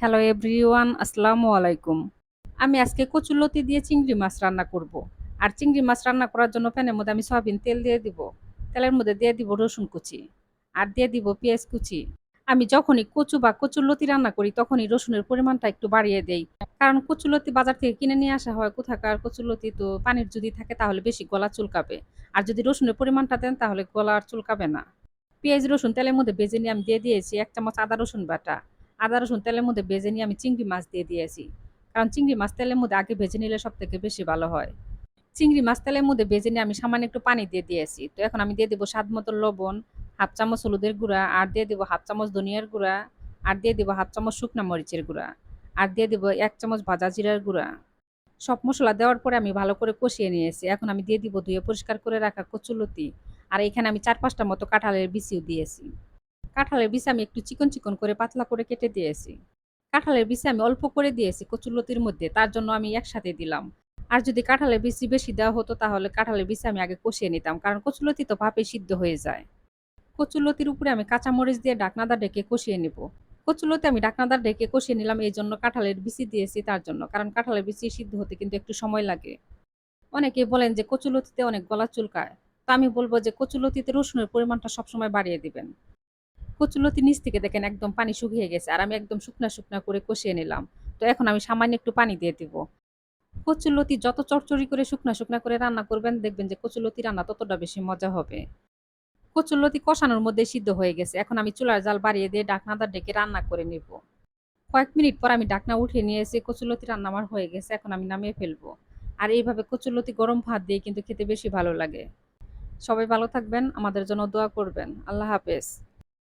Hello everyone, আসসালামু আলাইকুম। আমি আজকে কচুরলতি দিয়ে চিংড়ি মাছ রান্না করব। আর চিংড়ি মাছ রান্না করার জন্য প্যানের মধ্যে আমি সয়াবিন তেল দিয়ে দিব। তেলের মধ্যে দিয়ে দিব রসুন কুচি আর দিয়ে দিব পেঁয়াজ কুচি। আমি যখনই কচু বা কচুরলতি রান্না করি তখনই রসুনের পরিমাণটা একটু বাড়িয়ে দেই। কারণ কচুরলতি বাজার থেকে কিনে নিয়ে আসা হয় কোথাকার কচুরলতি, তো পানির যদি থাকে তাহলে বেশি গলা চুলকাবে। আর যদি রসুনের পরিমাণটা দেন তাহলে গলা আর চুলকাবে না। পেঁয়াজ রসুন তেলের মধ্যে ভেজে নিয়ে আমি দিয়ে দিয়েছি ১ চামচ আদা রসুন বাটা। আদা রসুন তেলের মধ্যে ভেজে নিয়ে আমি চিংড়ি মাছ দিয়ে দিয়েছি। কারণ চিংড়ি মাছ তেলের মধ্যে আগে ভেজে নিলে সবথেকে বেশি ভালো হয়। চিংড়ি মাছ তেলের মধ্যে ভেজে নিয়ে আমি সামান্য একটু পানি দিয়ে দিয়েছি। তো এখন আমি দিয়ে দেব স্বাদ মতো লবণ, 1/2 চামচ হলুদের গুঁড়া, আর দিয়ে দেব 1/2 চামচ ধনিয়ার গুঁড়া, আর দিয়ে দেব 1/2 চামচ শুকনা মরিচের গুঁড়া, আর দিয়ে দেব 1 চামচ ভাজা জিরার গুঁড়া। সব মসলা দেওয়ার পরে আমি ভালো করে কষিয়ে নিয়েছি। এখন আমি দিয়ে দিব ধুয়ে পরিষ্কার করে রাখা কচুলতি। আর এখানে আমি ৪-৫ টা মতো কাঁঠালের বিচিও দিয়েছি। কাঁঠালের বিচি আমি একটু চিকন, চিকন করে পাতলা করে কেটে দিয়েছি। কাঁঠালের বিচি আমি অল্প করে দিয়েছি কচুরলতির মধ্যে, তার জন্য আমি একসাথে দিলাম। আর যদি কাঁঠালের বিচি বেশি দেওয়া হতো তাহলে কাঁঠালের বিচি আমি আগে কষিয়ে নিতাম। কারণ কচুরলতি তো ভাপে সিদ্ধ হয়ে যায়। কচুরলতির উপরে আমি কাঁচামরিচ দিয়ে ঢাকনাটা ঢেকে কষিয়ে নিব। কচুরলতি আমি ঢাকনাটা ঢেকে কষিয়ে নিলাম এইজন্য কাঁঠালের বিচি দিয়েছি তার জন্য। কারণ কাঁঠালের বিচি সিদ্ধ হতে কিন্তু একটু সময় লাগে। অনেকেই বলেন যে কচুরলতিতে অনেক গলা চুলকায়। তো আমি বলব যে কচুরলতিতে রসুনের পরিমাণটা সবসময় বাড়িয়ে দিবেন। কচুরলতি নিচ থেকে দেখেন একদম পানি শুকিয়ে গেছে। আর আমি একদম শুকনা, শুকনা করে কষিয়ে নিলাম। তো এখন আমি সামান্য একটু পানি দিয়ে দিব। কচুরলতি যত চড়চড়ি করে শুকনা, শুকনা করে রান্না করবেন দেখবেন যে কচুরলতি রান্না ততটা বেশি মজা হবে। কচুরলতি কষানোর মধ্যে সিদ্ধ হয়ে গেছে। এখন আমি চুলার জাল বাড়িয়ে দিয়ে ঢাকনাটা ঢেকে রান্না করে নিব। কয়েক মিনিট পর আমি ঢাকনা উঠিয়ে নিয়েছি। কচুরলতি রান্না আমার হয়ে গেছে। এখন আমি নামিয়ে ফেলবো। আর এইভাবে কচুরলতি গরম ভাত দিয়ে কিন্তু খেতে বেশি ভালো লাগে। সবাই ভালো থাকবেন। আমাদের জন্য দোয়া করবেন। আল্লাহ হাফেজ।